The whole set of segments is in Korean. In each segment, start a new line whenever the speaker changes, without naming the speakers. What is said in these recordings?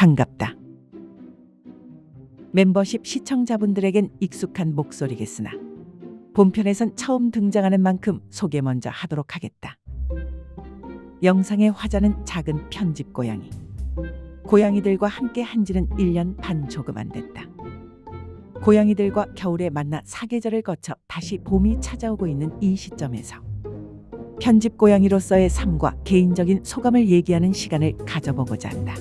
반갑다. 멤버십 시청자분들에겐 익숙한 목소리겠으나 본편에선 처음 등장하는 만큼 소개 먼저 하도록 하겠다. 영상의 화자는 작은 편집 고양이. 고양이들과 함께 한지는 1년 반 조금 안 됐다. 고양이들과 겨울에 만나 사계절을 거쳐 다시 봄이 찾아오고 있는 이 시점에서 편집 고양이로서의 삶과 개인적인 소감을 얘기하는 시간을 가져보고자 한다.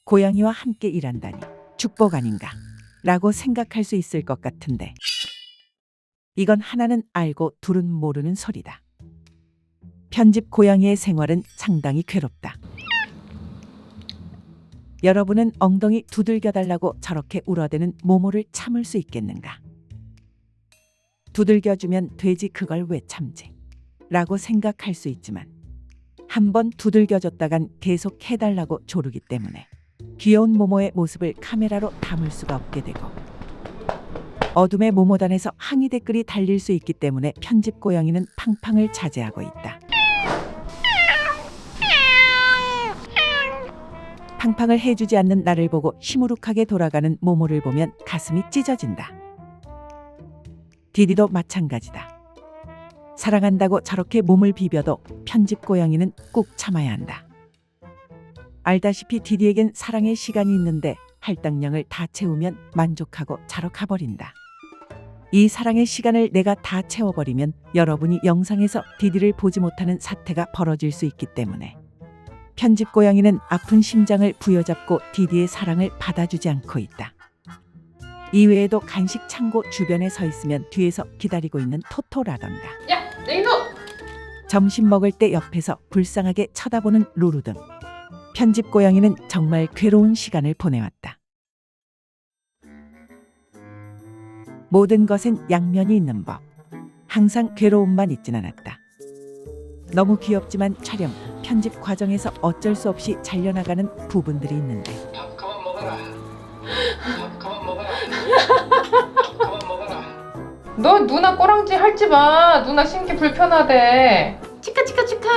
고양이와 함께 일한다니 축복 아닌가 라고 생각할 수 있을 것 같은데 이건 하나는 알고 둘은 모르는 소리다. 편집 고양이의 생활은 상당히 괴롭다. 여러분은 엉덩이 두들겨달라고 저렇게 울어대는 모모를 참을 수 있겠는가? 두들겨주면 되지 그걸 왜 참지? 라고 생각할 수 있지만 한번 두들겨줬다간 계속 해달라고 조르기 때문에 귀여운 모모의 모습을 카메라로 담을 수가 없게 되고 어둠의 모모단에서 항의 댓글이 달릴 수 있기 때문에 편집 고양이는 팡팡을 자제하고 있다. 팡팡을 해주지 않는 나를 보고 시무룩하게 돌아가는 모모를 보면 가슴이 찢어진다. 디디도 마찬가지다. 사랑한다고 저렇게 몸을 비벼도 편집 고양이는 꾹 참아야 한다. 알다시피 디디에겐 사랑의 시간이 있는데 할당량을 다 채우면 만족하고 자러 가버린다. 이 사랑의 시간을 내가 다 채워버리면 여러분이 영상에서 디디를 보지 못하는 사태가 벌어질 수 있기 때문에 편집 고양이는 아픈 심장을 부여잡고 디디의 사랑을 받아주지 않고 있다. 이외에도 간식 창고 주변에 서 있으면 뒤에서 기다리고 있는 토토라던가
야! 냉도!
점심 먹을 때 옆에서 불쌍하게 쳐다보는 루루 등 편집 고양이는 정말 괴로운 시간을 보내왔다. 모든 것엔 양면이 있는 법. 항상 괴로움만 있진 않았다. 너무 귀엽지만 촬영, 편집 과정에서 어쩔 수 없이 잘려나가는 부분들이 있는데
밥 그만 먹어라. 밥 그만 먹어라. 밥 그만 먹어라.
너 누나 꼬랑지 할지 마. 누나 신기 불편하대. 치카.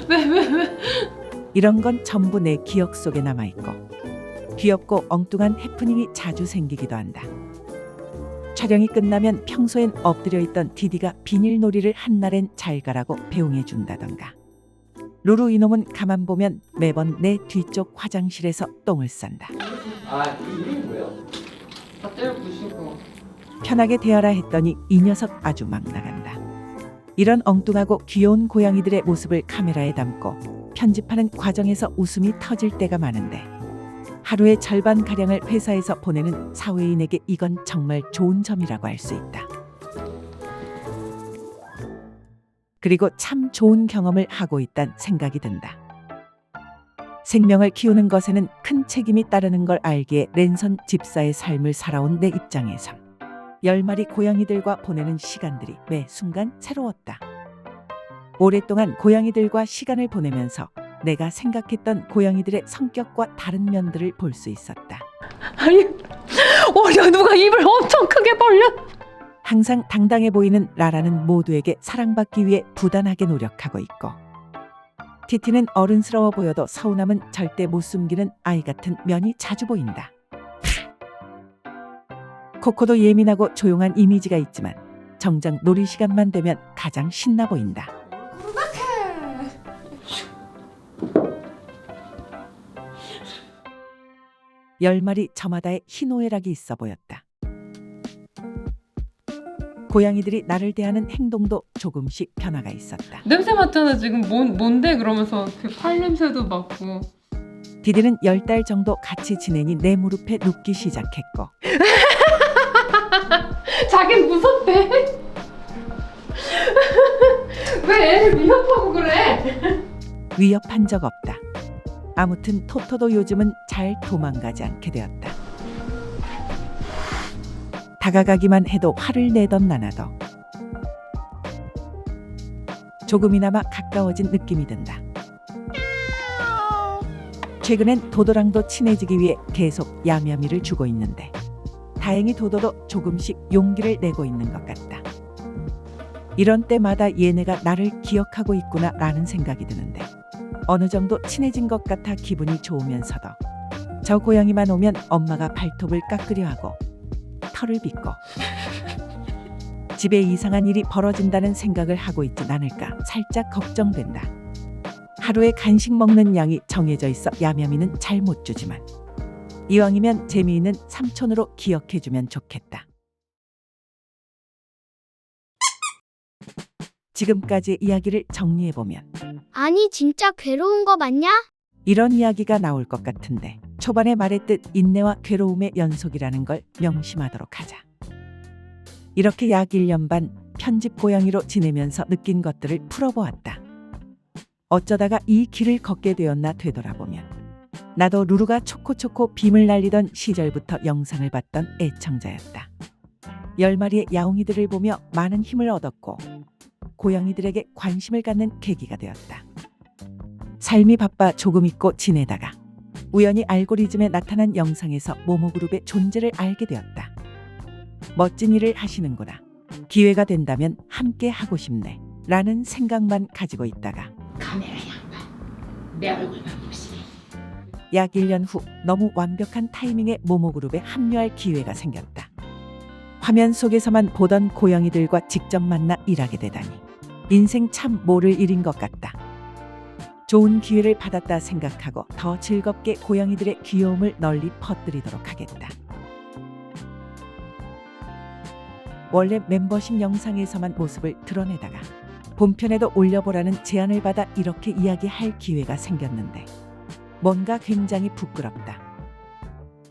왜?
이런 건 전부 내 기억 속에 남아있고 귀엽고 엉뚱한 해프닝이 자주 생기기도 한다. 촬영이 끝나면 평소엔 엎드려 있던 디디가 비닐놀이를 한 날엔 잘 가라고 배웅해 준다던가 루루 이놈은 가만 보면 매번 내 뒤쪽 화장실에서 똥을 싼다.
아, 이름이 뭐예요?
다 때려 부시고.
편하게 대하라 했더니 이 녀석 아주 막 나간다. 이런 엉뚱하고 귀여운 고양이들의 모습을 카메라에 담고 편집하는 과정에서 웃음이 터질 때가 많은데 하루의 절반가량을 회사에서 보내는 사회인에게 이건 정말 좋은 점이라고 할 수 있다. 그리고 참 좋은 경험을 하고 있단 생각이 든다. 생명을 키우는 것에는 큰 책임이 따르는 걸 알기에 랜선 집사의 삶을 살아온 내 입장에선 10마리 고양이들과 보내는 시간들이 매 순간 새로웠다. 오랫동안 고양이들과 시간을 보내면서 내가 생각했던 고양이들의 성격과 다른 면들을 볼 수 있었다.
아니, 누가 입을 엄청 크게 벌려.
항상 당당해 보이는 라라는 모두에게 사랑받기 위해 부단하게 노력하고 있고 티티는 어른스러워 보여도 서운함은 절대 못 숨기는 아이 같은 면이 자주 보인다. 코코도 예민하고 조용한 이미지가 있지만 정작 놀이 시간만 되면 가장 신나 보인다. 10마리 저마다의 희노애락이 있어 보였다. 고양이들이 나를 대하는 행동도 조금씩 변화가 있었다.
냄새 맡잖아 지금. 뭔데 그러면서 그 팔 냄새도 맡고.
디디는 10달 정도 같이 지내니 내 무릎에 눕기 시작했고
자긴 무섭대. 왜 애를 위협하고 그래?
위협한 적 없다. 아무튼 토토도 요즘은 잘 도망가지 않게 되었다. 다가가기만 해도 화를 내던 나나도 조금이나마 가까워진 느낌이 든다. 최근엔 도도랑도 친해지기 위해 계속 야мя미를 주고 있는데 다행히 도도도 조금씩 용기를 내고 있는 것 같다. 이런 때마다 얘네가 나를 기억하고 있구나 라는 생각이 드는데 어느 정도 친해진 것 같아 기분이 좋으면서도 저 고양이만 오면 엄마가 발톱을 깎으려 하고 털을 빗고 집에 이상한 일이 벌어진다는 생각을 하고 있진 않을까 살짝 걱정된다. 하루에 간식 먹는 양이 정해져 있어 야매미는 잘 못 주지만 이왕이면 재미있는 삼촌으로 기억해주면 좋겠다. 지금까지 이야기를 정리해보면
아니 진짜 괴로운 거 맞냐?
이런 이야기가 나올 것 같은데 초반에 말했듯 인내와 괴로움의 연속이라는 걸 명심하도록 하자. 이렇게 약 1년 반 편집 고양이로 지내면서 느낀 것들을 풀어보았다. 어쩌다가 이 길을 걷게 되었나 되돌아보면 나도 루루가 초코초코 빔을 날리던 시절부터 영상을 봤던 애청자였다. 10마리의 야옹이들을 보며 많은 힘을 얻었고 고양이들에게 관심을 갖는 계기가 되었다. 삶이 바빠 조금 잊고 지내다가 우연히 알고리즘에 나타난 영상에서 모모그룹의 존재를 알게 되었다. 멋진 일을 하시는구나. 기회가 된다면 함께 하고 싶네. 라는 생각만 가지고 있다가
카메라 양반 내 얼굴만 보시네.
약 1년 후 너무 완벽한 타이밍에 모모그룹에 합류할 기회가 생겼다. 화면 속에서만 보던 고양이들과 직접 만나 일하게 되다니 인생 참 모를 일인 것 같다. 좋은 기회를 받았다 생각하고 더 즐겁게 고양이들의 귀여움을 널리 퍼뜨리도록 하겠다. 원래 멤버십 영상에서만 모습을 드러내다가 본편에도 올려보라는 제안을 받아 이렇게 이야기할 기회가 생겼는데 뭔가 굉장히 부끄럽다.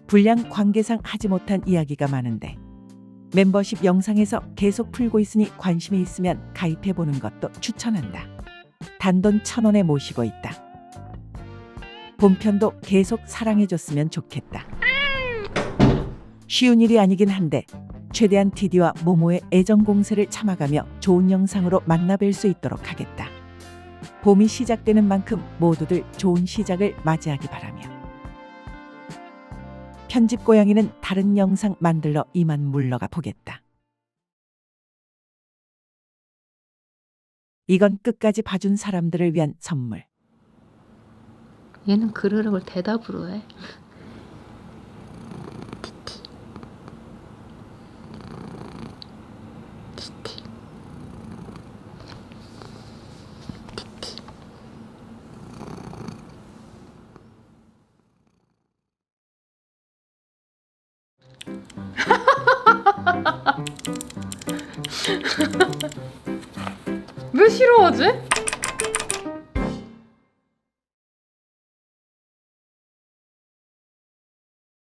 분량 관계상 하지 못한 이야기가 많은데 멤버십 영상에서 계속 풀고 있으니 관심이 있으면 가입해보는 것도 추천한다. 단돈 1,000원에 모시고 있다. 본편도 계속 사랑해줬으면 좋겠다. 쉬운 일이 아니긴 한데 최대한 디디와 모모의 애정 공세를 참아가며 좋은 영상으로 만나뵐 수 있도록 하겠다. 봄이 시작되는 만큼 모두들 좋은 시작을 맞이하기 바라며 편집 고양이는 다른 영상 만들러 이만 물러가 보겠다. 이건 끝까지 봐준 사람들을 위한 선물.
얘는 그러려고 대답으로 해. 왜 싫어하지?